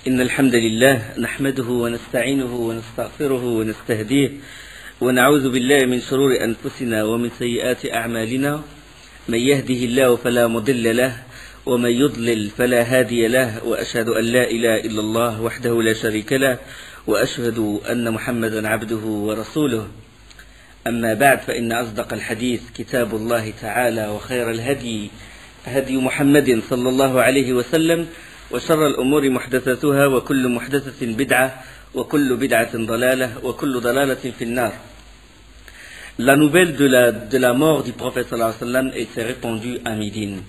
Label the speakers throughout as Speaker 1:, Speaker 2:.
Speaker 1: إن الحمد لله نحمده ونستعينه ونستغفره ونستهديه ونعوذ بالله من شرور أنفسنا ومن سيئات أعمالنا. من يهده الله فلا مضل له ومن يضلل فلا هادي له، وأشهد أن لا إله إلا الله وحده لا شريك له، وأشهد أن محمدا عبده ورسوله. أما بعد، فإن أصدق الحديث كتاب الله تعالى، وخير الهدي هدي محمد صلى الله عليه وسلم، وشر الأمور محدثاتها، وكل محدثة بدعة، وكل بدعة ضلالة، وكل ضلالة في النار. La nouvelle de la mort du prophète sallallahu alayhi wa sallam s'est répandue à Médine.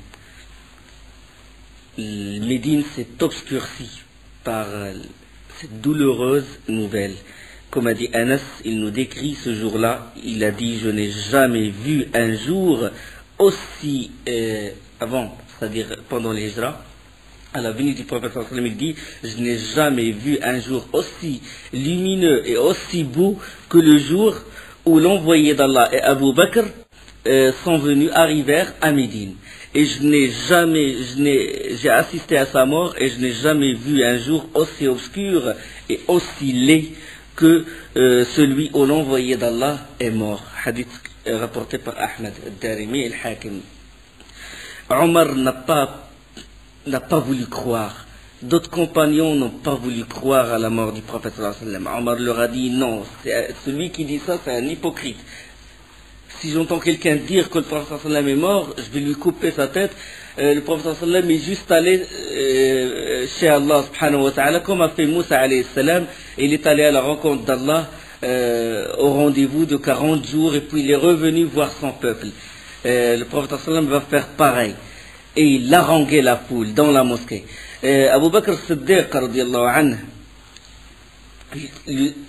Speaker 1: Médine s'est obscurcie par cette douloureuse nouvelle. Comme a dit Anas, il nous décrit ce jour-là, il a dit: je n'ai jamais vu un jour aussi avant, c'est-à-dire pendant les hijra, à la venue du prophète sallallahu alayhi wa sallam, il dit: je n'ai jamais vu un jour aussi lumineux et aussi beau que le jour où l'envoyé d'Allah et Abu Bakr sont venus, arrivèrent à Médine. Et j'ai assisté à sa mort, et je n'ai jamais vu un jour aussi obscur et aussi laid que celui où l'envoyé d'Allah est mort. Hadith rapporté par Ahmad al-Darimi et al-Hakim. Omar n'a pas voulu croire. D'autres compagnons n'ont pas voulu croire à la mort du prophète sallallahu alayhi wa sallam. Omar leur a dit: non, celui qui dit ça, c'est un hypocrite. Si j'entends quelqu'un dire que le prophète sallallahu alayhi wa sallam est mort, je vais lui couper sa tête. Le prophète sallallahu alayhi wa sallam est juste allé chez Allah subhanahu wa ta'ala, comme a fait Moussa alayhi salam. Il est allé à la rencontre d'Allah au rendez-vous de 40 jours, et puis il est revenu voir son peuple. Le prophète sallallahu alayhi wa sallam va faire pareil. Et il haranguait la foule dans la mosquée. Abu Bakr Siddiq radiyallahu anhu,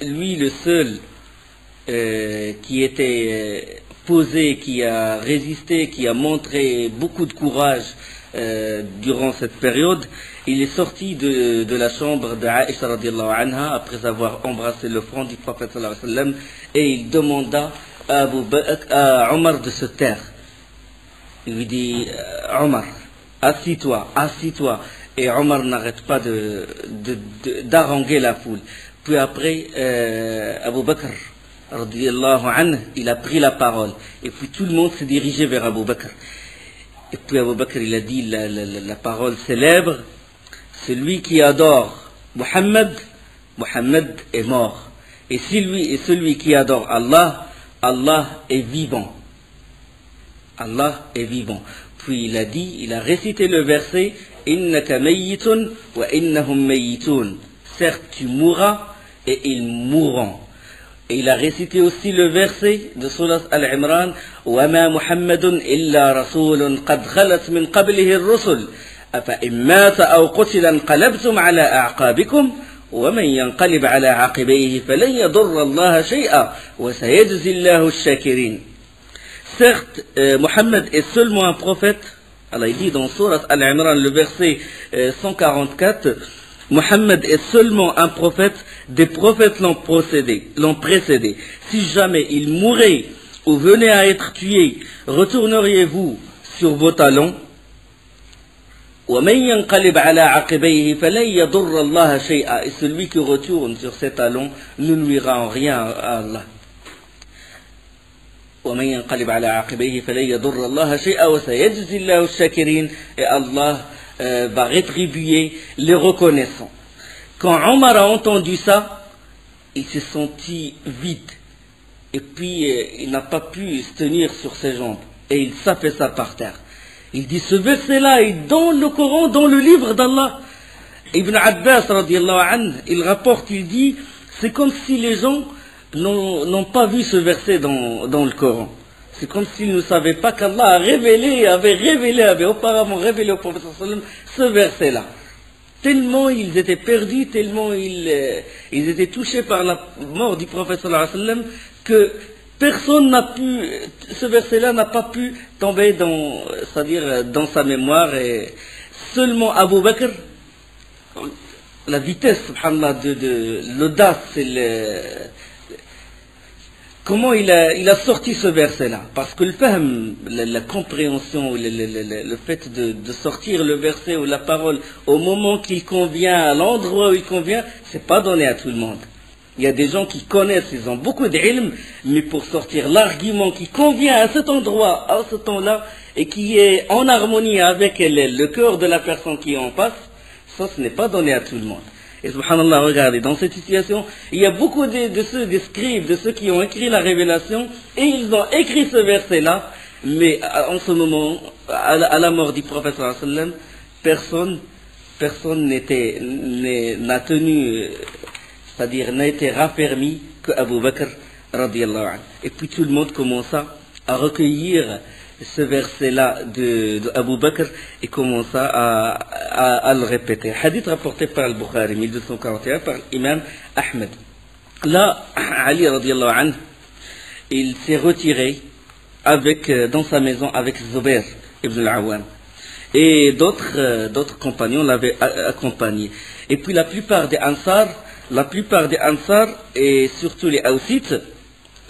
Speaker 1: lui le seul qui était posé, qui a résisté, qui a montré beaucoup de courage durant cette période, il est sorti de la chambre d'Aïcha radiyallahu anha après avoir embrassé le front du prophète sallallahu alayhi wa sallam, et il demanda à Omar de se taire. Il lui dit: Omar, assis-toi, assis-toi. Et Omar n'arrête pas d'haranguer la foule. Puis après, Abu Bakr, radiyallahu anhu, il a pris la parole. Et puis tout le monde s'est dirigé vers Abu Bakr. Et puis Abu Bakr, il a dit la parole célèbre: celui qui adore Muhammad, Muhammad est mort. Et celui qui adore Allah, Allah est vivant. Allah est vivant. Puis il a dit, il a récité le verset: Innaka mayyitun wa innahum mayyitun. Certes, tu mourras et ils mourront. Et il a récité aussi le verset de Surat Al-Imran: Wa ma Muhammadun illa rasulun qad khalat min qablihi ar-rusul afa in mata aw qutila inqalabtum ala a'qabikum wa man yanqalib ala aqibayhi falan yadurra Allah shay'a wa sayajzi Allahu ash-shakirin. Certes, Mohammed est seulement un prophète. Allah dit dans Surat Al-Imran, le verset 144, Mohammed est seulement un prophète, des prophètes l'ont précédé. Si jamais il mourait ou venait à être tué, retourneriez-vous sur vos talons? Et celui qui retourne sur ses talons ne nuira en rien à Allah. Et Allah va rétribuer les reconnaissants. Quand Omar a entendu ça, il s'est senti vide. Et puis il n'a pas pu se tenir sur ses jambes. Et il s'affaissa par terre. Il dit: ce verset-là est dans le Coran, dans le livre d'Allah. Ibn Abbas radiyallahu anhu, il rapporte, il dit: c'est comme si les gens n'ont pas vu ce verset dans le Coran. C'est comme s'ils ne savaient pas qu'Allah avait auparavant révélé au prophète sallallahu alayhi wa sallam ce verset-là. Tellement ils étaient perdus, tellement ils étaient touchés par la mort du prophète sallallahu alayhi wa sallam, que personne n'a pu, ce verset-là n'a pas pu tomber dans sa mémoire. Et seulement Abu Bakr, la vitesse, subhanallah, de l'audace, comment il a sorti ce verset-là. Parce que le fahm, la compréhension, le fait de sortir le verset ou la parole au moment qu'il convient, à l'endroit où il convient, c'est pas donné à tout le monde. Il y a des gens qui connaissent, ils ont beaucoup d'ilm, mais pour sortir l'argument qui convient à cet endroit, à ce temps-là, et qui est en harmonie avec le cœur de la personne qui est en face, ça, ce n'est pas donné à tout le monde. Et subhanallah, regardez, dans cette situation, il y a beaucoup des scribes, de ceux qui ont écrit la révélation, et ils ont écrit ce verset-là, mais en ce moment, à la mort du prophète sallallahu alayhi wa sallam, personne n'a tenu, c'est-à-dire n'a été raffermi que Abu Bakr radiyallahu anhu. Et puis tout le monde commença à recueillir ce verset-là de Abu Bakr et commença à le répéter. Hadith rapporté par le Bukhari 1241 par l'imam Ahmed. Là, Ali radiyallahu anhu, il s'est retiré dans sa maison avec Zubair ibn al-Awwam. Et d'autres compagnons l'avaient accompagné. Et puis la plupart des Ansar et surtout les Hawsites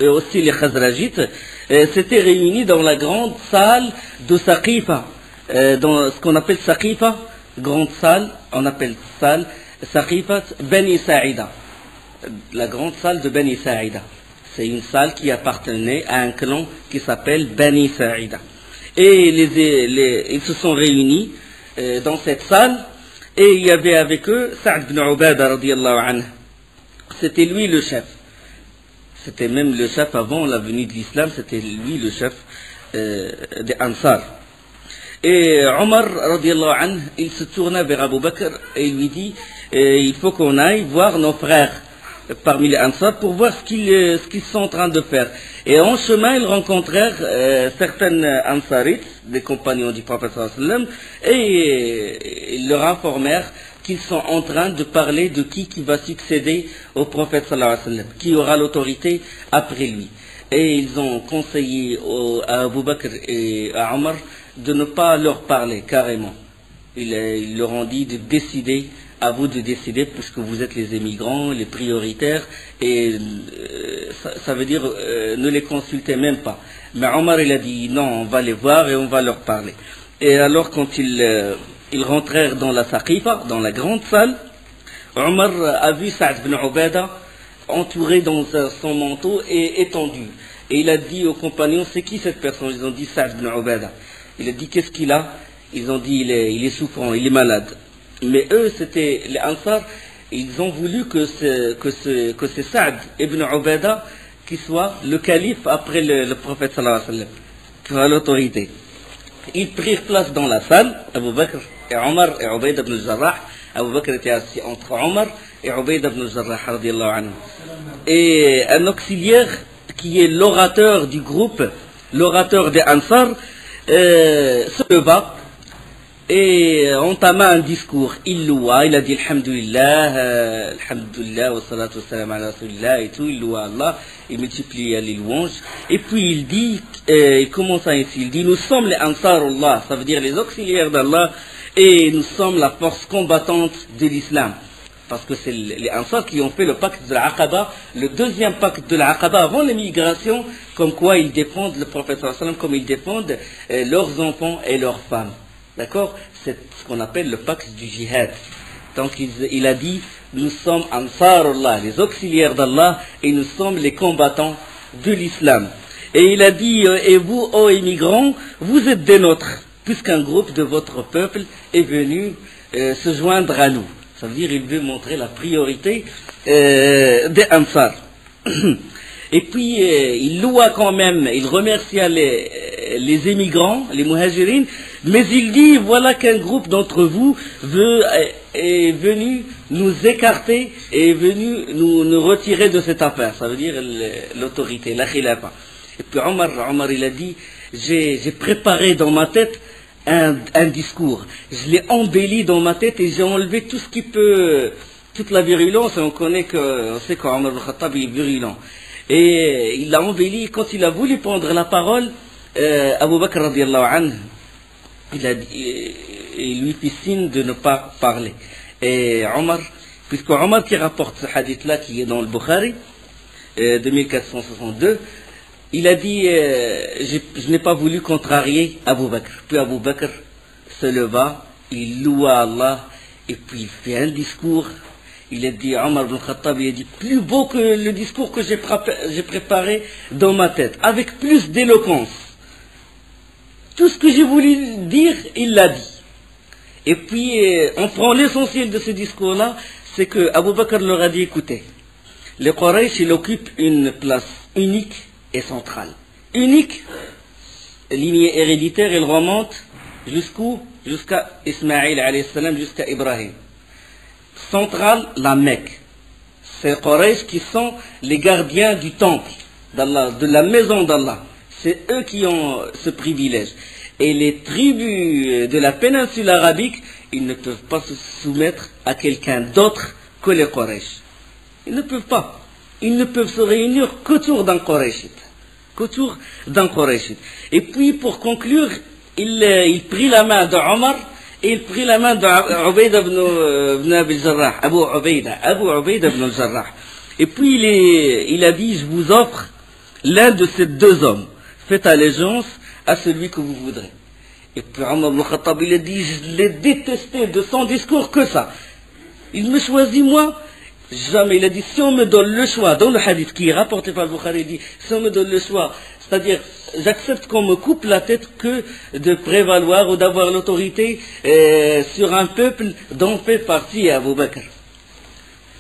Speaker 1: et aussi les Khazrajites s'étaient réunis dans la grande salle de Saqifa, dans ce qu'on appelle Saqifa, grande salle, on appelle salle Saqifa Bani Sa'ida, la grande salle de Bani Sa'ida. C'est une salle qui appartenait à un clan qui s'appelle Bani Sa'ida. Et ils se sont réunis dans cette salle. Et il y avait avec eux Sa'd ibn Ubada radiyallahu anhu. C'était lui le chef. C'était même le chef avant la venue de l'islam, c'était lui le chef des Ansar. Et Omar radiyallahu anhu, il se tourna vers Abu Bakr et il lui dit il faut qu'on aille voir nos frères parmi les Ansar pour voir ce qu'ils sont en train de faire. Et en chemin, ils rencontrèrent certaines Ansarites, des compagnons du prophète sallallahu alayhi wa sallam, et ils leur informèrent qu'ils sont en train de parler de qui va succéder au prophète sallallahu alayhi wa sallam, qui aura l'autorité après lui. Et ils ont conseillé à Abu Bakr et à Omar de ne pas leur parler carrément. Ils leur ont dit de décider, à vous de décider, puisque vous êtes les émigrants, les prioritaires, et ça veut dire ne les consultez même pas. Mais Omar il a dit non, on va les voir et on va leur parler. Et alors quand ils rentrèrent dans la Saqifa, dans la grande salle, Omar a vu Sa'd ibn Ubada entouré dans son manteau et étendu. Et il a dit aux compagnons, c'est qui cette personne? Ils ont dit Sa'd ibn Ubada. Il a dit qu'est-ce qu'il a? Ils ont dit il est souffrant, il est malade. Mais eux, c'était les Ansar, ils ont voulu que c'est Sa'd ibn Ubada qui soit le calife après le prophète sallallahu alayhi wa sallam, qui a l'autorité. Ils prirent place dans la salle, Abu Bakr et Omar et Ubayd ibn al-Jarrah. Abu Bakr était assis entre Omar et Ubayd ibn al-Jarrah radiyallahu anhu. Et un auxiliaire qui est l'orateur du groupe, l'orateur des Ansar, se leva et entama un discours. Il loua, il a dit Alhamdulillah, Alhamdulillah, wa salatu wa salam ala rasulillah et tout, il loua Allah, il multiplie les louanges. Et puis il dit, il commence ainsi, il dit nous sommes les Ansarullah, ça veut dire les auxiliaires d'Allah, et nous sommes la force combattante de l'islam. Parce que c'est les Ansar qui ont fait le pacte de l'Aqaba, le deuxième pacte de l'Aqaba avant l'émigration, comme quoi ils défendent le prophète sallallahu alayhi wa sallam, comme ils défendent leurs enfants et leurs femmes. D'accord? C'est ce qu'on appelle le pacte du djihad. Donc il a dit, nous sommes Ansarullah, les auxiliaires d'Allah, et nous sommes les combattants de l'islam. Et il a dit, et vous, ô immigrants, vous êtes des nôtres, puisqu'un groupe de votre peuple est venu se joindre à nous. Ça veut dire qu'il veut montrer la priorité des Ansar. Et puis, il loua quand même, il remercia les émigrants, les muhajirines, mais il dit, voilà qu'un groupe d'entre vous est venu nous écarter, est venu nous retirer de cette affaire. Ça veut dire l'autorité, la khilafa. Et puis Omar il a dit, j'ai préparé dans ma tête un discours. Je l'ai embelli dans ma tête et j'ai enlevé tout ce qui peut, toute la virulence. Et on sait qu'Omar al-Khattab est virulent. Et il l'a embelli. Quand il a voulu prendre la parole, Abu Bakr radiyallahu anhu, il lui fit signe de ne pas parler. Et Omar, puisque Omar qui rapporte ce hadith-là qui est dans le Bukhari, de 1462, il a dit je n'ai pas voulu contrarier Abu Bakr. Puis Abu Bakr se leva, il loua Allah, et puis il fait un discours. Il a dit, Omar ibn Khattab, il a dit, plus beau que le discours que j'ai préparé dans ma tête, avec plus d'éloquence. Tout ce que j'ai voulu dire, il l'a dit. Et puis, on prend l'essentiel de ce discours-là, c'est que Abu Bakr leur a dit, écoutez, le Quraysh, il occupe une place unique et centrale. Unique, lignée héréditaire, elle remonte jusqu'à Ismaïl, alayhi salam, jusqu'à Ibrahim. Centrale, la Mecque. C'est Quraysh qui sont les gardiens du temple d'Allah, de la maison d'Allah. C'est eux qui ont ce privilège. Et les tribus de la péninsule arabique, ils ne peuvent pas se soumettre à quelqu'un d'autre que les Quraysh. Ils ne peuvent pas. Ils ne peuvent se réunir qu'autour d'un Qurayshite. Qu'autour d'un Qurayshite. Et puis, pour conclure, il prit la main de Omar et il prit la main d'Ubayda ibn Abi Jarrah, Abu Ubayda ibn al-Jarrah. Et puis il a dit, je vous offre l'un de ces deux hommes. Faites allégeance à celui que vous voudrez. Et puis Omar ibn Khattab, il a dit, je l'ai détesté de son discours que ça. Il me choisit moi. Jamais. Il a dit, si on me donne le choix, dans le hadith qui est rapporté par Bukhari, il dit, si on me donne le choix, c'est-à-dire, j'accepte qu'on me coupe la tête que de prévaloir ou d'avoir l'autorité sur un peuple dont fait partie Abu Bakr.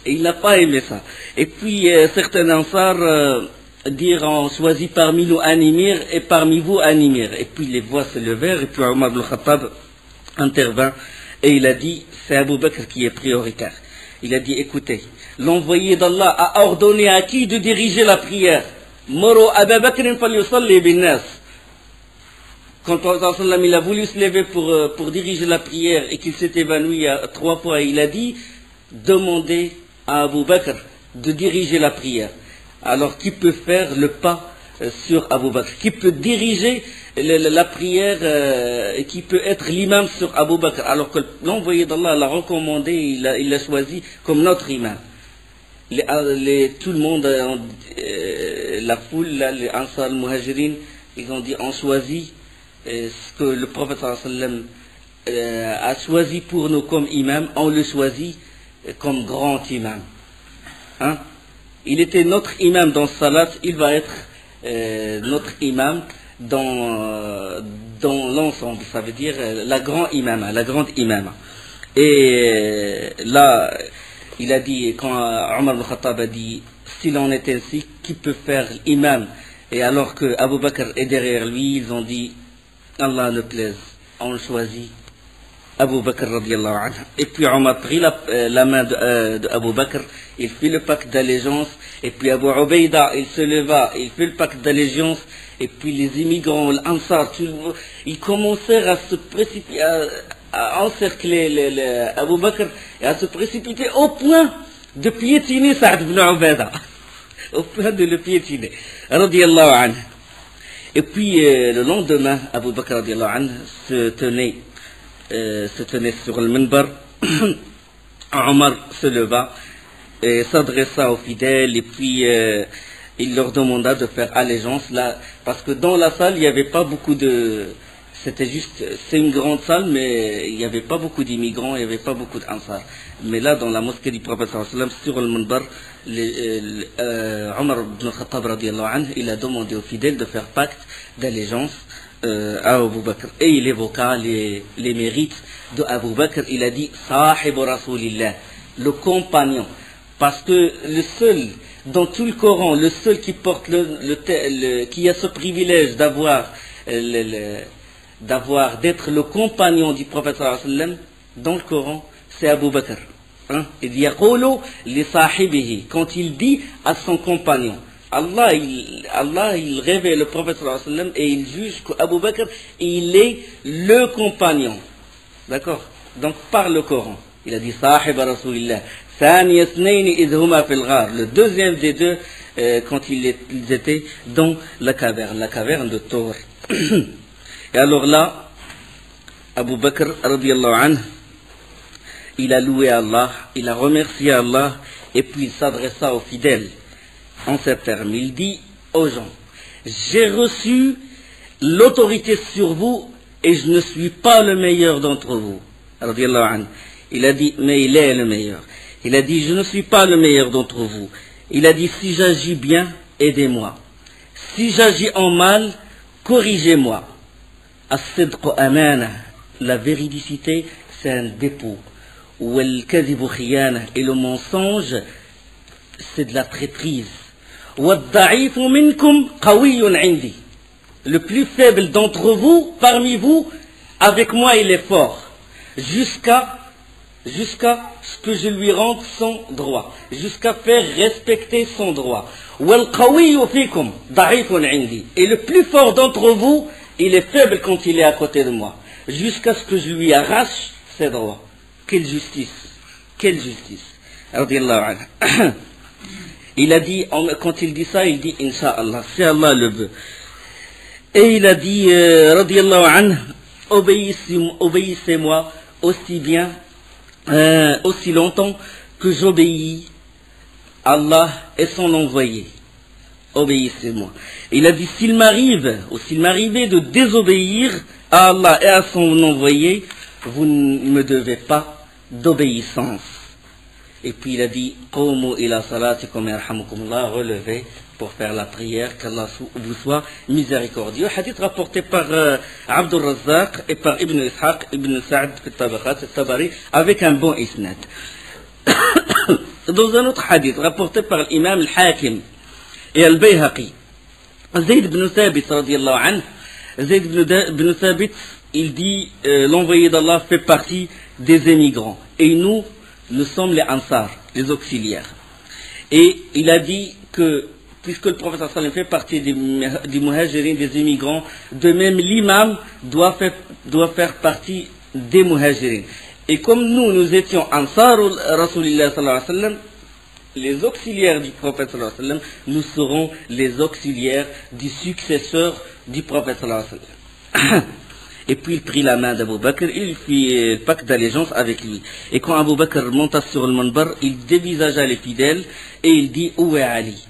Speaker 1: Et il n'a pas aimé ça. Et puis, certains ansars dirent, on choisit parmi nous un émir et parmi vous un émir. Et puis les voix se levèrent et puis Omar ibn Khattab intervint et il a dit, c'est Abu Bakr qui est prioritaire. Il a dit, écoutez, l'envoyé d'Allah a ordonné à qui de diriger la prière? Moro Abu Bakr falyusalli bin nas. Quand il a voulu se lever pour diriger la prière et qu'il s'est évanoui 3 fois, il a dit, demandez à Abu Bakr de diriger la prière. Alors qui peut faire le pas sur Abu Bakr? Qui peut diriger la prière et qui peut être l'imam sur Abu Bakr? Alors que l'envoyé d'Allah l'a recommandé, il l'a choisi comme notre imam. Tout le monde, la foule, les Ansar al-Muhajirin, ils ont dit, on choisit ce que le prophète sallam a choisi pour nous comme imam, on le choisit comme grand imam. Hein? Il était notre imam dans Salat, il va être notre imam dans l'ensemble, ça veut dire la grande imama. Et là, il a dit, quand Omar ibn Khattab a dit, s'il en est ainsi, qui peut faire l'imam? Et alors que Abu Bakr est derrière lui, ils ont dit, Allah ne plaise, on choisit Abu Bakr radiallahu anhu. Et puis Omar prit la main de Abu Bakr, il fit le pacte d'allégeance, et puis Abu Ubayda, il se leva, il fit le pacte d'allégeance, et puis les immigrants, l'Ansar, ils commencèrent à se précipiter, à encercler Abu Bakr et à se précipiter au point de piétiner Saad ibn Ubayda. Au point de le piétiner. Radiallahu anhu. Et puis le lendemain, Abu Bakr radiallahu anhu se tenait sur le minbar. Omar se leva et s'adressa aux fidèles et puis il leur demanda de faire allégeance là, parce que dans la salle il n'y avait pas beaucoup de... c'est une grande salle, mais il n'y avait pas beaucoup d'immigrants, il n'y avait pas beaucoup d'Ansar. Mais là, dans la mosquée du prophète sallam, sur le minbar, Omar ibn Khattab radiallahu anhu, il a demandé aux fidèles de faire pacte d'allégeance à Abu Bakr. Et il évoqua les mérites de Abu Bakr. Il a dit, Sahib Rasulillah, le compagnon. Parce que le seul, dans tout le Coran, le seul qui porte qui a ce privilège d'être le compagnon du prophète sallallahu alayhi wa sallam dans le Coran, c'est Abu Bakr. Hein? Il dit li sahibihi, quand il dit à son compagnon. Allah il révèle le prophète sallallahu alayhi wa sallam et il juge qu'Abu Bakr il est le compagnon. D'accord? Donc par le Coran, il a dit Sahib Rasulillah. Le deuxième des deux quand ils étaient dans la caverne de Tour. Et alors là, Abu Bakr radiallahu anhu, il a loué Allah, il a remercié Allah, et puis il s'adressa aux fidèles. en ces termes. Il dit aux gens, j'ai reçu l'autorité sur vous et je ne suis pas le meilleur d'entre vous. Radiallahu anhu. Il a dit, mais il est le meilleur. Il a dit, je ne suis pas le meilleur d'entre vous. Il a dit, si j'agis bien, aidez-moi. Si j'agis en mal, corrigez-moi. As-sidq amana. La véridicité, c'est un dépôt. Wal-kadhibu khiyana. Et le mensonge, c'est de la traîtrise. Wad-da'ifu minkum qawiyyun 'indi. Le plus faible d'entre vous, parmi vous, avec moi il est fort. Jusqu'à ce que je lui rende son droit. Jusqu'à faire respecter son droit. Wal-qawiyyu fikum da'ifun 'indi. Et le plus fort d'entre vous, il est faible quand il est à côté de moi. Jusqu'à ce que je lui arrache ses droits. Quelle justice. Quelle justice. Radiallahu anhu. Il a dit, quand il dit ça, il dit Inch'Allah, si Allah le veut. Et il a dit, radiallahu anhu, obéissez-moi aussi bien, aussi longtemps que j'obéis Allah et son envoyé. Obéissez-moi. Il a dit, s'il m'arrivait de désobéir à Allah et à son envoyé, vous ne me devez pas d'obéissance. Et puis il a dit, Qawmu ila salatikum yarhamukumullah, relevez pour faire la prière, qu'Allah vous soit miséricordieux. Hadith rapporté par Abdul Razzaq et par Ibn Ishaq, Ibn Sa'd, Tabari, avec un bon isnad. Dans un autre hadith rapporté par l'imam al-Hakim et al-Bayhaqi, Zayd ibn Thabit, radiallahu anhu, Zayd ibn Thabit, il dit, l'envoyé d'Allah fait partie des émigrants. Et nous sommes les Ansar, les auxiliaires. Et il a dit que, puisque le prophète sallam fait partie des muhajirin, des immigrants, de même l'imam doit faire partie des muhajirin. Et comme nous étions Ansar Rasulillah sallallahu alayhi wa sallam, les auxiliaires du prophète sallallahu alayhi wa sallam, nous serons les auxiliaires du successeur du prophète sallallahu alayhi wa sallam. Et puis il prit la main d'Abu Bakr, il fit le pacte d'allégeance avec lui. Et quand Abu Bakr monta sur le manbar, il dévisagea les fidèles et il dit, où est Ali?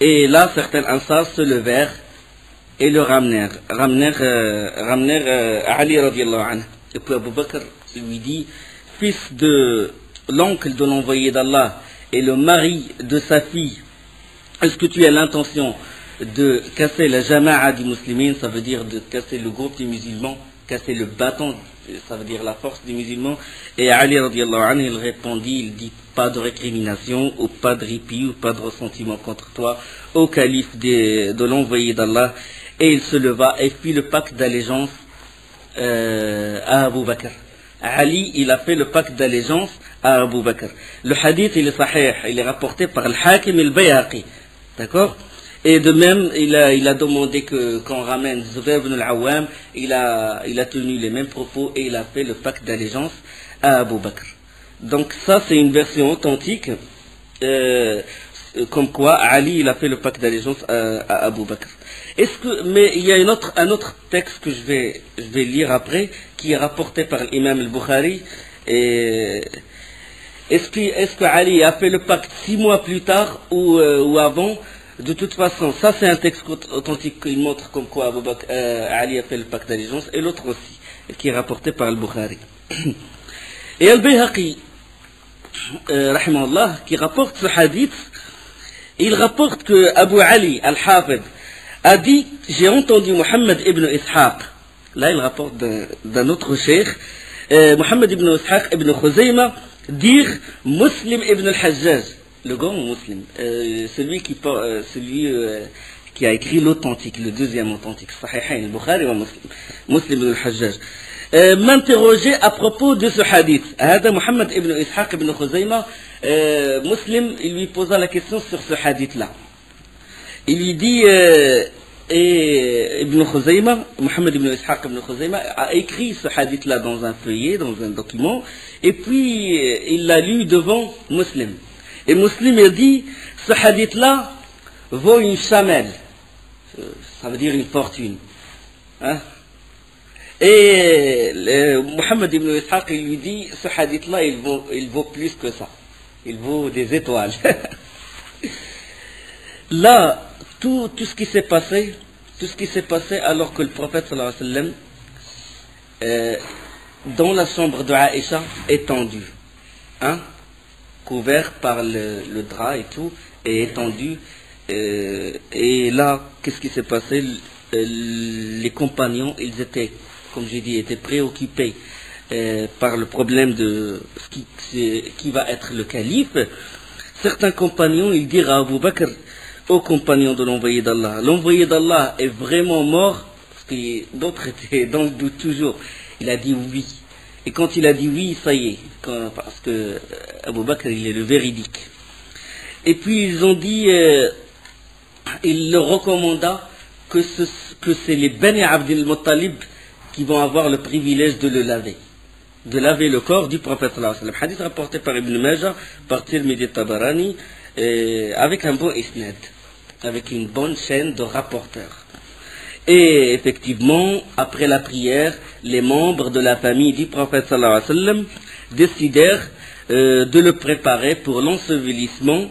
Speaker 1: Et là, certains Ansar se levèrent et le ramenèrent Ali radiallahu anhu. Et puis Abu Bakr lui dit, fils de l'oncle de l'envoyé d'Allah et le mari de sa fille, est-ce que tu as l'intention de casser la jama'a des musulmans, ça veut dire de casser le groupe des musulmans, casser le bâton, ça veut dire la force des musulmans? Et Ali radiallahu anhu, il répondit, il dit, pas de récrimination, ou pas de répit, ou pas de ressentiment contre toi, au calife de l'envoyé d'Allah. Et il se leva et fit le pacte d'allégeance à Abu Bakr. Ali, il a fait le pacte d'allégeance à Abu Bakr. Le hadith, il est sahih, il est rapporté par le Hakim et le Bayhaqi. D'accord? Et de même, il a demandé qu'on ramène Zubayr ibn al-Awwam, il a tenu les mêmes propos et il a fait le pacte d'allégeance à Abu Bakr. Donc ça, c'est une version authentique, comme quoi Ali, il a fait le pacte d'allégeance à Abu Bakr. Mais il y a un autre texte que je vais lire après, qui est rapporté par l'imam al-Bukhari. Est-ce que Ali a fait le pacte 6 mois plus tard ou avant? De toute façon, ça c'est un texte authentique qui montre comme quoi Ali a fait le pacte d'allégeance, et l'autre aussi, qui est rapporté par le Bukhari. Et Al-Bayhaqi, rahimahullah, qui rapporte ce hadith, il rapporte que Abu Ali al-Hafid a dit, j'ai entendu Muhammad ibn Ishaq, là il rapporte d'un autre cheikh, Muhammad ibn Ishaq ibn Khuzayma, dire Muslim ibn al-Hajjaj, le grand Muslim, celui qui a écrit l'authentique, le deuxième authentique, Sahihain, Bukhari wa Muslim ibn al-Hajjaj, m'interrogeait à propos de ce hadith. Muhammad ibn Ishaq ibn Khuzayma, Muslim, il lui posa la question sur ce hadith-là. Il lui dit, Ibn Khuzayma, Muhammad ibn Ishaq ibn Khuzayma, a écrit ce hadith-là dans un feuillet, dans un document, et puis il l'a lu devant Muslim. Et Muslim a dit, ce hadith-là vaut une chamelle. Ça veut dire une fortune. Hein? Et Muhammad ibn Ishaq, il lui dit, ce hadith-là, il vaut plus que ça. Il vaut des étoiles. Là, tout ce qui s'est passé, alors que le prophète sallallahu alayhi wa sallam, dans la chambre de Aïcha, étendu, hein, couvert par le drap et tout, et étendu. Et là, qu'est-ce qui s'est passé? Les compagnons, ils étaient, comme j'ai dit, étaient préoccupés par le problème de qui va être le calife. Certains compagnons, ils dirent à Abu Bakr, aux compagnons de l'envoyé d'Allah est vraiment mort, parce que d'autres étaient dans le doute toujours. Il a dit oui. Et quand il a dit oui, ça y est, parce que Abu Bakr, il est le véridique. Et puis ils ont dit, il leur recommanda que c'est les Bani Abdel Muttalib qui vont avoir le privilège de laver le corps du prophète sallallahu alayhi wa sallam. Hadith rapporté par Ibn Majah, par Tirmidhi Tabarani, avec un bon isnad, avec une bonne chaîne de rapporteurs. Et effectivement, après la prière, les membres de la famille du prophète sallallahu alayhi wa sallam décidèrent de le préparer pour l'ensevelissement,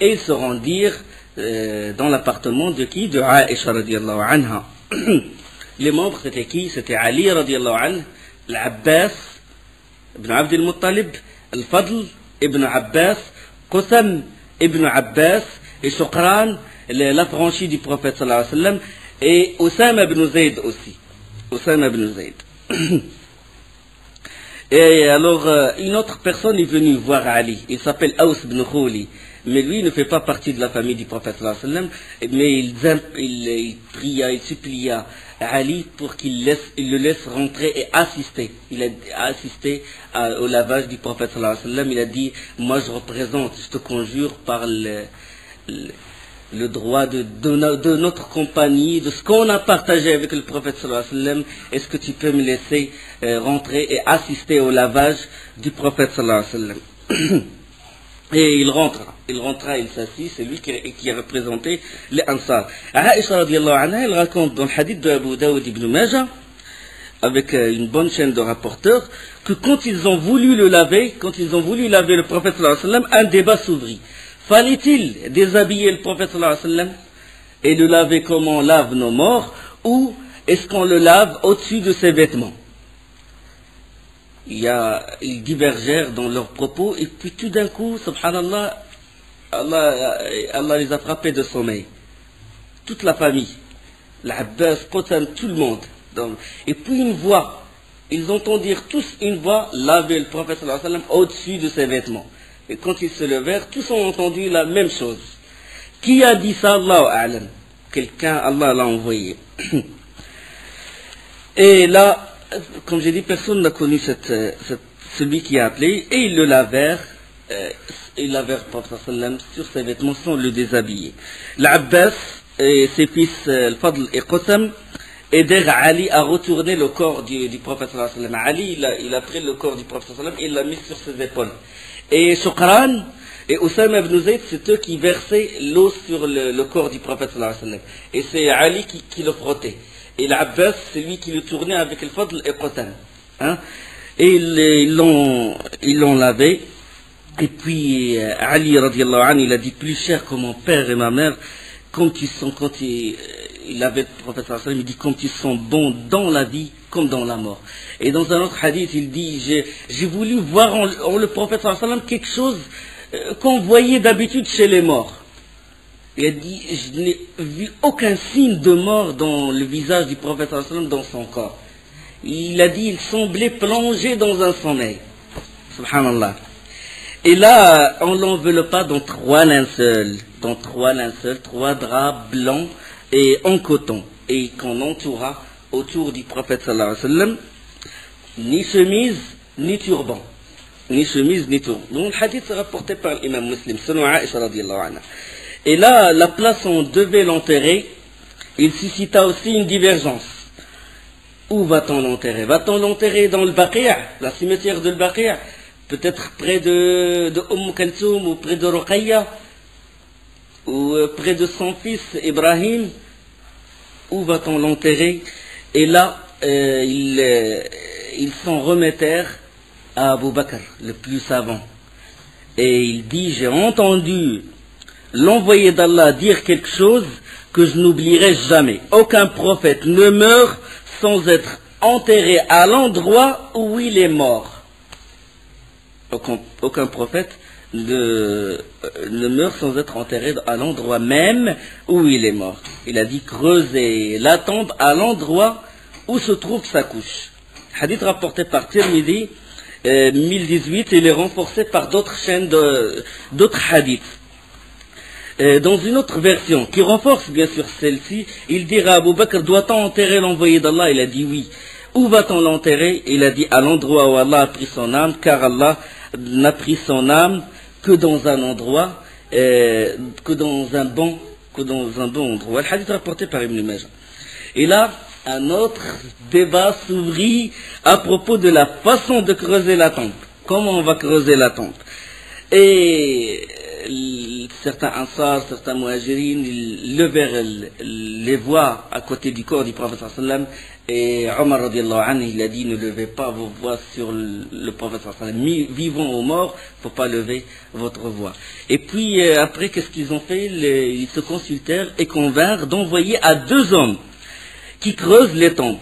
Speaker 1: et ils se rendirent dans l'appartement de qui? De Aïcha radiallahu anha. Les membres c'était qui? C'était Ali radiallahu anhu, l'Abbas ibn Abd al-Muttalib, al-Fadl ibn Abbas, Qusam ibn Abbas, et Shukran, l'affranchi du prophète sallallahu alayhi wa sallam, et Osama ibn Zayd aussi. Osama ibn Zayd. Et alors, une autre personne est venue voir Ali. Il s'appelle Aws ibn Khuli. Mais lui, il ne fait pas partie de la famille du prophète sallallahu alayhi wa sallam. Mais il pria, il supplia Ali pour qu'il le laisse rentrer et assister. Il a assisté au lavage du prophète sallallahu alayhi wa sallam. Il a dit, moi je représente, je te conjure par le droit de notre compagnie, de ce qu'on a partagé avec le prophète sallallahu alayhi wa sallam, est-ce que tu peux me laisser rentrer et assister au lavage du prophète sallallahu alayhi wa sallam? Et il rentra, il s'assit, c'est lui qui a représenté les Ansar. Aïcha radiallahu anha, elle raconte dans le hadith de Abu Dawud ibn Majah, avec une bonne chaîne de rapporteurs, que quand ils ont voulu laver le prophète sallallahu alayhi wa sallam, un débat s'ouvrit. Fallait-il déshabiller le prophète sallallahu alayhi wa sallam et le laver comme on lave nos morts, ou est-ce qu'on le lave au-dessus de ses vêtements? Ils divergèrent dans leurs propos, et puis tout d'un coup, subhanallah, Allah les a frappés de sommeil. Toute la famille, l'Abbas, Qusam, tout le monde. Et puis une voix, ils entendirent tous une voix laver le prophète sallallahu alayhi wa sallam au-dessus de ses vêtements. Et quand ils se levèrent, tous ont entendu la même chose. Qui a dit ça? Allahu a'lam. Quelqu'un, Allah l'a envoyé. Et là, comme j'ai dit, personne n'a connu celui qui a appelé, et ils le lavèrent, le prophète sallam sur ses vêtements sans le déshabiller. L'Abbas et ses fils, Al-Fadl et Qusam, aidèrent Ali à retourner le corps du prophète sallallahu alayhi wa sallam. Ali, il a pris le corps du prophète sallallahu alayhi wa sallam et il l'a mis sur ses épaules. Et Shukran et Osama ibn Zayd, c'est eux qui versaient l'eau sur le corps du prophète sallallahu alayhi wa sallam. Et c'est Ali qui le frottait. Et l'Abbas, c'est lui qui le tournait avec le Fadl et Qusam. Hein? Et ils l'ont lavé. Et puis Ali radiallahu anhu, il a dit, plus cher que mon père et ma mère, quand il avait le prophète sallallahu alayhi wa sallam, il dit, quand ils sont bons dans la vie comme dans la mort. Et dans un autre hadith, il dit, j'ai voulu voir en le prophète sallallahu alayhi wa sallam quelque chose qu'on voyait d'habitude chez les morts. Il a dit, je n'ai vu aucun signe de mort dans le visage du prophète sallallahu alayhi wa sallam, dans son corps. Il a dit, il semblait plongé dans un sommeil. Subhanallah. Et là, on l'enveloppa dans trois linceuls, trois draps blancs et en coton, et qu'on entoura autour du prophète sallallahu alayhi wa sallam, ni chemise, ni turban. Donc le hadith est rapporté par l'imam Muslim, selon Aïcha radiallahu anha. Et là, la place où on devait l'enterrer, il suscita aussi une divergence. Où va-t-on l'enterrer? Va-t-on l'enterrer dans le Baqi', la cimetière de Baqi', peut-être près de Kalsoum, ou près de Ruqayya, ou près de son fils Ibrahim? Où va-t-on l'enterrer? Et là, ils s'en remettèrent à Abu Bakr, le plus savant. Et il dit, j'ai entendu l'envoyé d'Allah dire quelque chose que je n'oublierai jamais. Aucun prophète ne meurt sans être enterré à l'endroit où il est mort. Aucun prophète ne meurt sans être enterré à l'endroit même où il est mort. Il a dit creuser la tombe à l'endroit où se trouve sa couche. Hadith rapporté par Tirmidhi, 1018, il est renforcé par d'autres chaînes d'autres hadiths. Dans une autre version, qui renforce bien sûr celle-ci, il dira à Abu Bakr, doit-on enterrer l'envoyé d'Allah? Il a dit oui. Où va-t-on l'enterrer? Il a dit à l'endroit où Allah a pris son âme, car Allah n'a pris son âme que dans un endroit, que dans un bon endroit. Le hadith rapporté par Ibn Majah. Et là, un autre débat s'ouvrit à propos de la façon de creuser la tombe. Comment on va creuser la tombe? Et certains Ansar, certains Muhajirin, ils levèrent les voix à côté du corps du prophète sallam, et Omar radiallahu anhu, il a dit, ne levez pas vos voix sur le prophète sallam, vivant ou mort, il ne faut pas lever votre voix. Et puis après, qu'est-ce qu'ils ont fait? Ils se consultèrent et convinrent d'envoyer à 2 hommes qui creusent les tombes.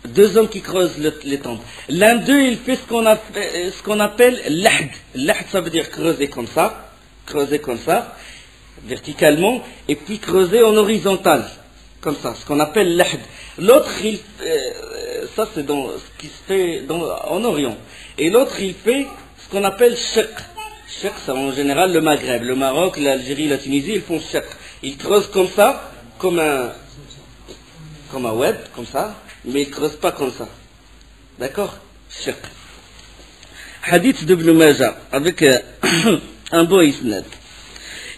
Speaker 1: 2 hommes qui creusent les tombes. L'un d'eux, il fait ce qu'on appelle l'ahd. L'ahd, ça veut dire creuser comme ça, verticalement, et puis creuser en horizontal, comme ça, ce qu'on appelle l'ahd. L'autre, ça c'est ce qui se fait en Orient. Et l'autre, il fait ce qu'on appelle shaq. Shaq, c'est en général le Maghreb, le Maroc, l'Algérie, la Tunisie, ils font shaq. Ils creusent comme ça, comme un web, comme ça, mais ils ne creusent pas comme ça. D'accord? Shaq. Hadith d'Ibn Majah, avec un beau isnad.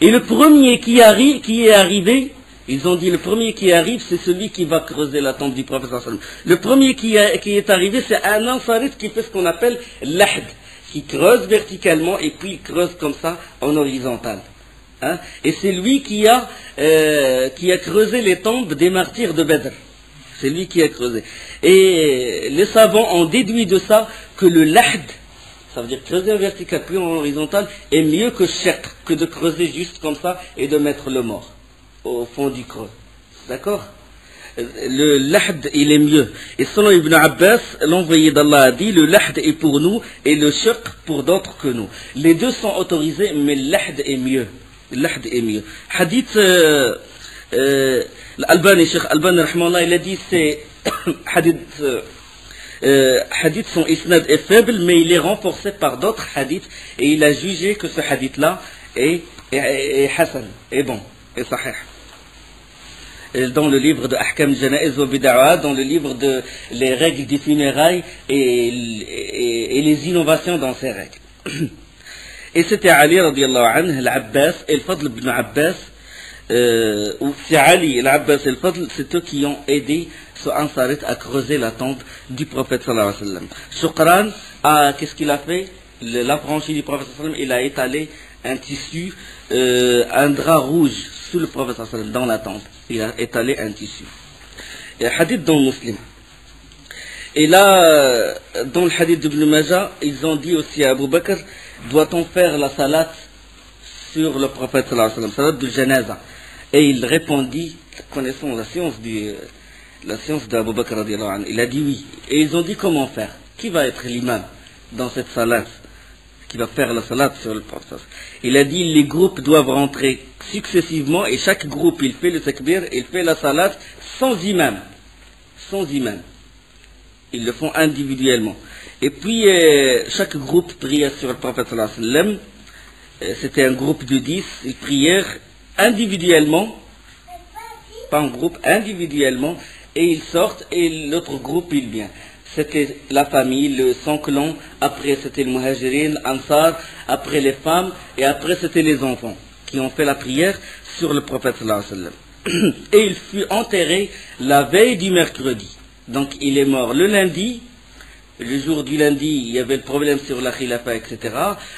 Speaker 1: Et le premier qui est arrivé, ils ont dit le premier qui arrive, c'est celui qui va creuser la tombe du prophète sallallahu alayhi wa sallam. Le premier qui est arrivé, c'est un ansarite qui fait ce qu'on appelle l'ahd, qui creuse verticalement et puis il creuse comme ça en horizontal. Hein? Et c'est lui qui a creusé les tombes des martyrs de Badr. C'est lui qui a creusé. Et les savants ont déduit de ça que le lahd, ça veut dire creuser en vertical puis en horizontal, est mieux que shaq, que de creuser juste comme ça et de mettre le mort au fond du creux. D'accord? Le lahd, il est mieux. Et selon Ibn Abbas, l'envoyé d'Allah a dit, le lahd est pour nous et le shaq pour d'autres que nous. Les deux sont autorisés, mais le lahd est mieux. Le lahd est mieux. Hadith, l'Albani, Cheikh Albani, rahmallah, il a dit, c'est hadith son isnad est faible, mais il est renforcé par d'autres hadiths, et il a jugé que ce hadith-là est hasan, est bon, est sahih. Dans le livre de Ahkam Janaiz wa Bid'a, dans le livre de les règles des funérailles et les innovations dans ces règles. Et c'était Ali radiallahu anhu, l'Abbas et le Fadl ibn Abbas, ou c'est Ali et l'Abbas et le Fadl, c'est eux qui ont aidé ce Ansarit à creuser la tombe du prophète sallallahu alayhi wa sallam. Shukran, qu'est-ce qu'il a fait? L'affranchi du prophète sallallahu alayhi wa sallam, il a étalé un tissu, un drap rouge sous le prophète sallallahu alayhi wa sallam dans la tombe. Il a étalé un tissu. Et hadith dans le Muslim. Et là, dans le hadith d'Ibn Majah, ils ont dit aussi à Abu Bakr, doit-on faire la salat sur le prophète sallallahu alayhi wa sallam, salat du janaza? Et il répondit, connaissant la science d'Abu Bakr radiallahu anhu, il a dit oui. Et ils ont dit comment faire? Qui va être l'imam dans cette salat? Qui va faire la salat sur le prophète? Il a dit les groupes doivent rentrer successivement et chaque groupe il fait le takbir, il fait la salat sans imam. Sans imam. Ils le font individuellement. Et puis chaque groupe priait sur le prophète sallallahu alayhi wa sallam. C'était un groupe de 10, ils prièrent individuellement, pas en groupe, individuellement, et ils sortent et l'autre groupe il vient. C'était la famille, son clan, après c'était le muhajirin, ansar, après les femmes, et après c'était les enfants qui ont fait la prière sur le prophète sallallahu alayhi wa sallam. Et il fut enterré la veille du mercredi. Donc il est mort le lundi. Le jour du lundi, il y avait le problème sur la khilafa, etc.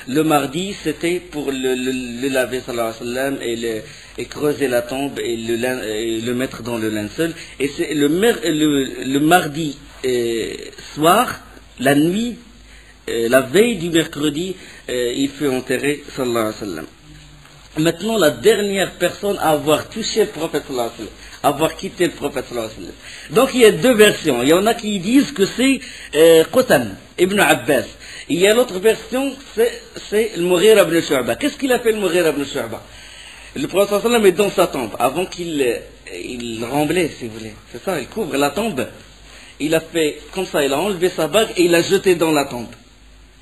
Speaker 1: Le mardi, c'était pour le laver, sallallahu alayhi wa sallam, et creuser la tombe et le mettre dans le linceul. Et c'est le mardi soir, la nuit, la veille du mercredi, il fut enterré, sallallahu alayhi wa sallam. Maintenant, la dernière personne à avoir touché le prophète sallallahu alayhi wa sallam, avoir quitté le prophète sallallahu alayhi wa sallam. Donc il y a deux versions. Il y en a qui disent que c'est Qutam ibn Abbas. Il y a l'autre version, c'est le Mughira ibn Shu'ba. Qu'est-ce qu'il a fait le Mughira ibn Shu'ba? Le prophète sallallahu alayhi wa sallam est dans sa tombe, avant qu'il remblait, si vous voulez. C'est ça, il couvre la tombe. Il a fait comme ça, il a enlevé sa bague et il l'a jetée dans la tombe.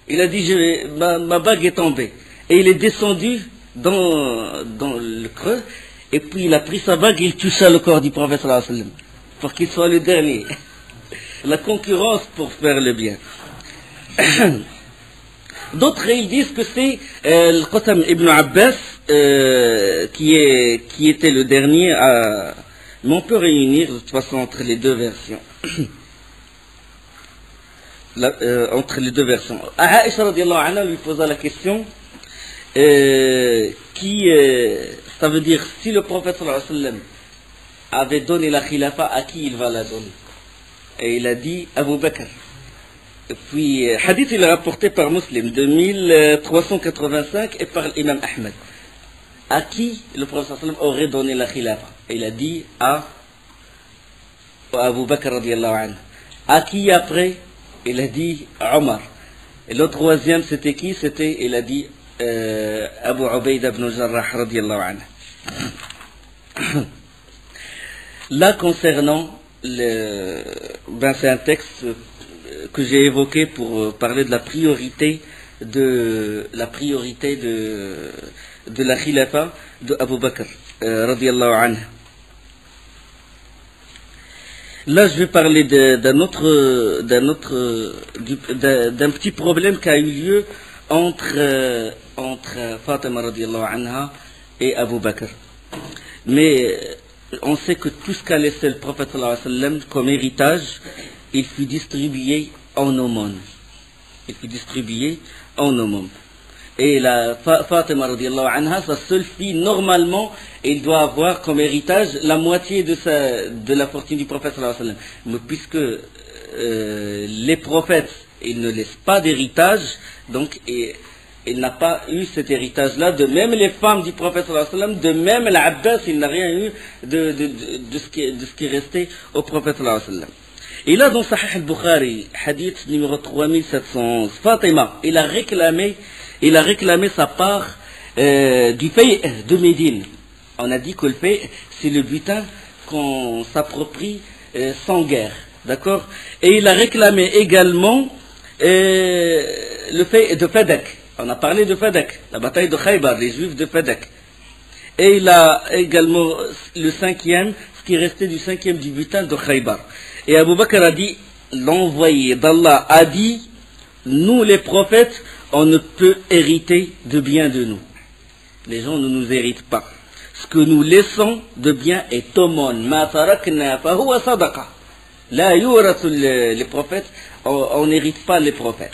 Speaker 1: Il a dit, ma bague est tombée. Et il est descendu dans le creux, et puis il a pris sa bague et il toucha le corps du prophète sallallahu alayhi wa sallam, pour qu'il soit le dernier. La concurrence pour faire le bien. D'autres, ils disent que c'est le Qatam ibn Abbas qui était le dernier à... Mais on peut réunir de toute façon entre les deux versions. Entre les deux versions. Aïcha radiallahu anha lui posa la question ça veut dire, si le prophète sallallahu alayhi wa sallam avait donné la khilafa, à qui il va la donner? Et il a dit Abu Bakr. Et puis, hadith il est rapporté par Muslim de 1385 et par l'imam Ahmed. À qui le prophète sallallahu alayhi wa sallam aurait donné la khilafa? Et il a dit à Abu Bakr radiallahu anhu. À qui après? Il a dit Omar. Et le troisième c'était qui? Il a dit Abu Ubaida ibn Jarrah radiallahu anhu. Là, concernant c'est un texte que j'ai évoqué pour parler de la priorité de la khilafa de Abu Bakr radiallahu anhu. Là, je vais parler d'un petit problème qui a eu lieu entre Fatima radiallahu anha et Abu Bakr. Mais on sait que tout ce qu'a laissé le prophète sallallahu alayhi wa sallam comme héritage, il fut distribué en aumône. Et la Fatima radiallahu anha, sa seule fille, normalement, il doit avoir comme héritage la moitié de la fortune du prophète sallallahu alayhi wa sallam. Mais puisque les prophètes, ils ne laissent pas d'héritage, donc il n'a pas eu cet héritage-là. De même les femmes du prophète sallallahu alayhi wa sallam, de même l'Abbas, il n'a rien eu de ce qui est resté au prophète sallallahu alayhi wa sallam. Et là, dans Sahih al-Bukhari, hadith numéro 3711, Fatima, il a réclamé sa part du fay' de Médine. On a dit que le fay', c'est le butin qu'on s'approprie sans guerre. D'accord? Et il a réclamé également le fay' de Fadak. On a parlé de Fadak, la bataille de Khaybar, les Juifs de Fadak. Et il a également le cinquième, ce qui restait du cinquième du butin de Khaybar. Et Abu Bakr a dit, l'envoyé d'Allah a dit, nous les prophètes, on ne peut hériter de bien de nous. Les gens ne nous héritent pas. Ce que nous laissons de bien est aumône. Ma tarakna fa huwa sadaqa. La yurathu les prophètes, on n'hérite pas les prophètes.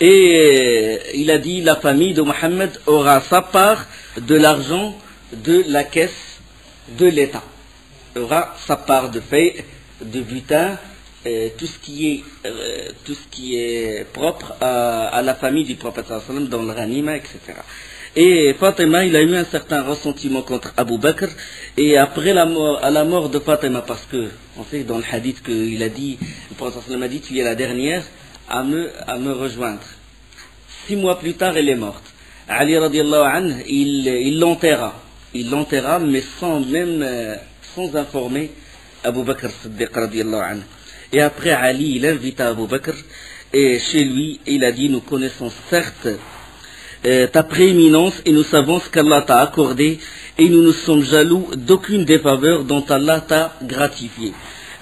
Speaker 1: Et il a dit, la famille de Mohammed aura sa part de l'argent de la caisse de l'État. Aura sa part de fay, de butin, tout ce qui est propre à la famille du prophète sallallahu alayhi wa sallam, dans le ghanima, etc. Et Fatima, il a eu un certain ressentiment contre Abu Bakr, et après à la mort de Fatima, parce que on sait dans le hadith qu'il a dit, le prophète sallallahu alayhi wa sallam a dit, tu es la dernière à me rejoindre. 6 mois plus tard, elle est morte. Ali radiallahu anhu, il l'enterra, mais sans informer Abu Bakr Siddiq radiallahu anhu. Et après Ali, il invita Abu Bakr, et chez lui, il a dit, nous connaissons certes ta prééminence, et nous savons ce qu'Allah t'a accordé, et nous ne sommes jaloux d'aucune des faveurs dont Allah t'a gratifié.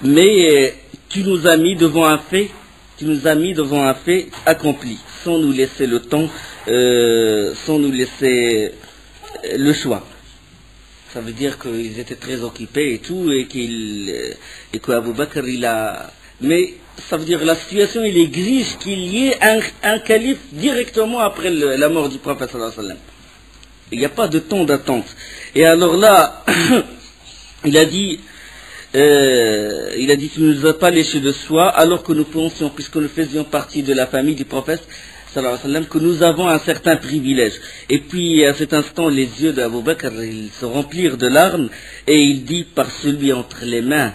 Speaker 1: Mais tu nous as mis devant un fait accompli, sans nous laisser le temps, sans nous laisser le choix. Ça veut dire qu'ils étaient très occupés et tout, et qu'Abu Bakr, mais ça veut dire que la situation, il exige qu'il y ait un calife directement après la mort du prophète sallallahu alayhi wa sallam. Il n'y a pas de temps d'attente. Et alors là, il a dit, il a dit, tu ne nous as pas léché de soie, alors que nous pensions, puisque nous faisions partie de la famille du prophète, sallallahu alayhi wa sallam, que nous avons un certain privilège. Et puis, à cet instant, les yeux d'Abu Bakr, ils se remplirent de larmes, et il dit, par celui entre les mains,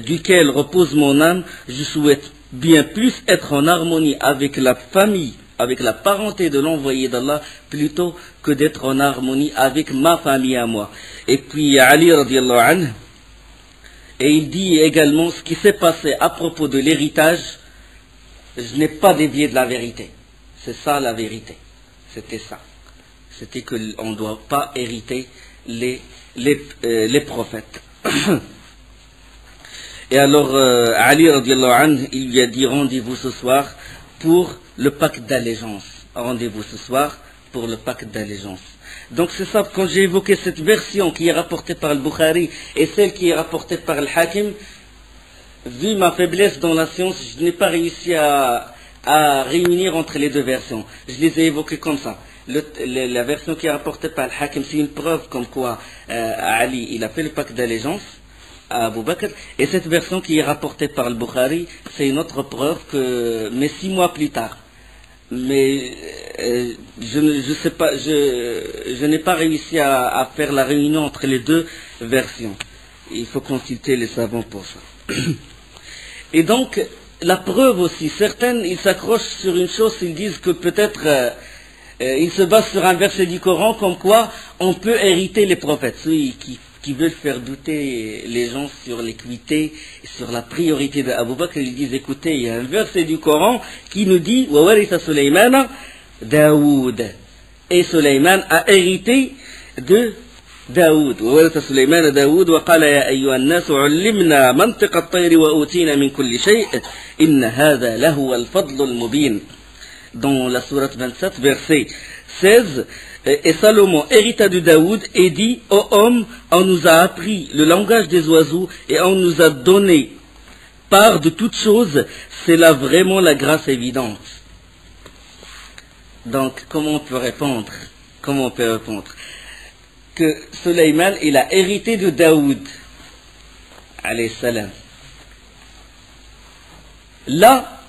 Speaker 1: duquel repose mon âme, je souhaite bien plus être en harmonie avec la famille, avec la parenté de l'envoyé d'Allah, plutôt que d'être en harmonie avec ma famille à moi. Et puis, Ali radiallahu anhu, et il dit également ce qui s'est passé à propos de l'héritage, je n'ai pas dévié de la vérité. C'est ça la vérité. C'était ça. C'était qu'on ne doit pas hériter les prophètes. Et alors, Ali radiallahu anhu, il lui a dit rendez-vous ce soir pour le pacte d'allégeance. Rendez-vous ce soir pour le pacte d'allégeance. Donc c'est ça, quand j'ai évoqué cette version qui est rapportée par le Bukhari et celle qui est rapportée par le Hakim, vu ma faiblesse dans la science, je n'ai pas réussi à réunir entre les deux versions. Je les ai évoquées comme ça. La version qui est rapportée par le Hakim, c'est une preuve comme quoi Ali, il a fait le pacte d'allégeance à Abu Bakr, et cette version qui est rapportée par le Bukhari, c'est une autre preuve mais 6 mois plus tard. Mais je sais pas, je n'ai pas réussi à faire la réunion entre les deux versions. Il faut consulter les savants pour ça. Et donc, la preuve aussi, certaines, ils s'accrochent sur une chose, ils disent que peut-être ils se basent sur un verset du Coran comme quoi on peut hériter les prophètes. Ceux qui veulent faire douter les gens sur l'équité et sur la priorité d'Abu Bakr, ils disent écoutez, il y a un verset du Coran qui nous dit wa waritha Sulayman Daoud, et Sulayman a hérité de Daoud. Wa waritha Sulayman Daoud wa qala ya ayyuha an-nas 'allimna mantiqa at-tayr wa utina min kulli shay' inna hadha lahu al-fadl al-mubin. Dans la sourate 27, verset 16, et Salomon hérita de Daoud et dit, ô homme, on nous a appris le langage des oiseaux et on nous a donné part de toutes choses, c'est là vraiment la grâce évidente. Donc, comment on peut répondre? Que Sulayman, il a hérité de Daoud, alayhi salam. Là,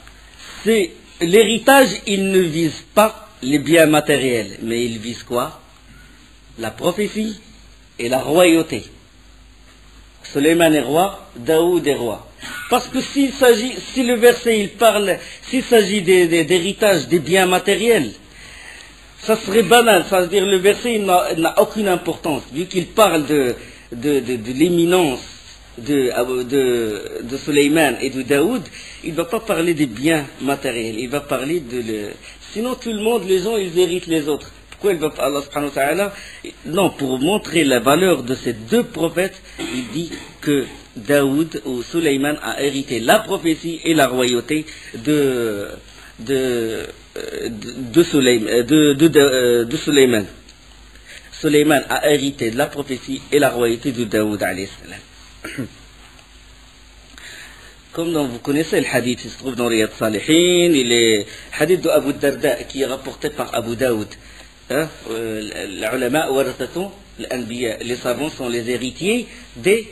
Speaker 1: c'est l'héritage, il ne vise pas les biens matériels, mais il vise quoi? La prophétie et la royauté. Sulayman est roi, Daoud est roi. Parce que si le verset il parle, s'il s'agit d'héritage des biens matériels, ça serait banal, ça veut dire le verset il n'a aucune importance, vu qu'il parle de l'éminence de Sulayman et de Daoud, il ne va pas parler des biens matériels, il va parler sinon tout le monde, les gens, ils héritent les autres. Pourquoi il va Allah subhanahu wa ta'ala? Non, pour montrer la valeur de ces deux prophètes, il dit que Daoud ou Sulayman a hérité la prophétie et la royauté de Sulayman. Sulayman a hérité de la prophétie et la royauté de Daoud alayhi salam. Comme vous connaissez le hadith, il se trouve dans Riyad Salihin, il est hadith de Abu Darda qui est rapporté par Abu Daoud. Les ulama warathatu al-anbiya, les savants sont les héritiers des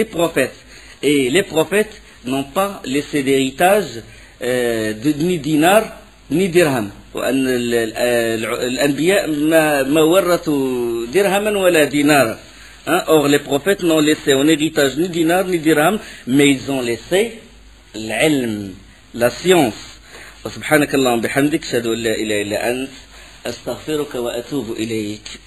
Speaker 1: prophètes. Et les prophètes n'ont pas laissé d'héritage ni dinar ni dirham. L'anbiya ma warathu dirhaman wala dinar. Or les prophètes n'ont laissé en héritage ni dinar ni dirham, mais ils ont laissé l'ilm, la science. Subhanakallahumma bihamdik, ashhadu an la ilaha illa ant, astaghfiruka wa atubu ilayk.